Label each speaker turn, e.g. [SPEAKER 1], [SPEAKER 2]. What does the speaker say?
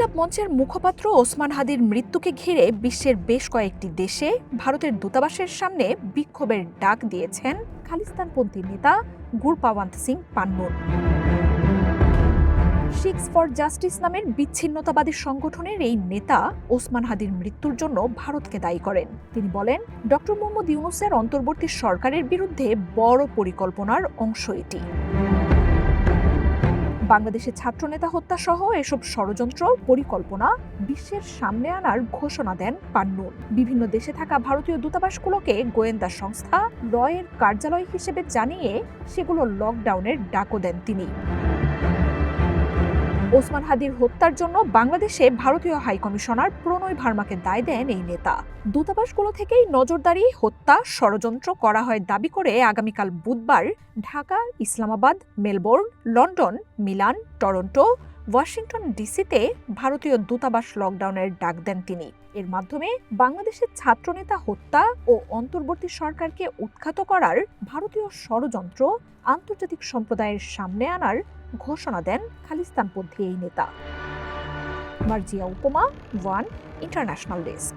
[SPEAKER 1] আরব মঞ্চের মুখপাত্র ওসমান হাদির মৃত্যুকে ঘিরে বিশ্বের বেশ কয়েকটি দেশে ভারতের দূতাবাসের সামনে বিক্ষোভের ডাক দিয়েছেন খালিস্তানপন্থী নেতা গুরপাওয়ান্ত সিং পান্নুন। শিখস ফর জাস্টিস নামের বিচ্ছিন্নতাবাদী সংগঠনের এই নেতা ওসমান হাদির মৃত্যুর জন্য ভারতকে দায়ী করেন। তিনি বলেন, ডক্টর মোহাম্মদ ইউনূসের অন্তর্বর্তী সরকারের বিরুদ্ধে বড় পরিকল্পনার অংশ এটি। বাংলাদেশের ছাত্রনেতা হত্যা সহ এসব ষড়যন্ত্র পরিকল্পনা বিশ্বের সামনে আনার ঘোষণা দেন পান্নুন। বিভিন্ন দেশে থাকা ভারতীয় দূতাবাসগুলোকে গোয়েন্দা সংস্থা রয়ের কার্যালয় হিসেবে জানিয়ে সেগুলো লকডাউনের ডাকও দেন তিনি। ওসমান হাদির হত্যার জন্য বাংলাদেশে ভারতীয় হাইকমিশনার প্রণয় ভার্মাকে দায় দেন এই নেতা। দূতাবাসগুলো থেকেই নজরদারি, হত্যা, ষড়যন্ত্র করা হয় দাবি করে আগামীকাল বুধবার Dhaka, Islamabad, Melbourne, London, Milan, Toronto, Washington ডিসিতে ভারতীয় দূতাবাস লকডাউনের ডাক দেন তিনি। এর মাধ্যমে বাংলাদেশের ছাত্রনেতা হত্যা ও অন্তর্বর্তী সরকারকে উৎখাত করার ভারতীয় ষড়যন্ত্র আন্তর্জাতিক সম্প্রদায়ের সামনে আনার ঘোষণা দেন খালিস্তানপন্থী এই নেতা। মার্জিয়া উপমা, ওয়ান ইন্টারন্যাশনাল ডেস্ক।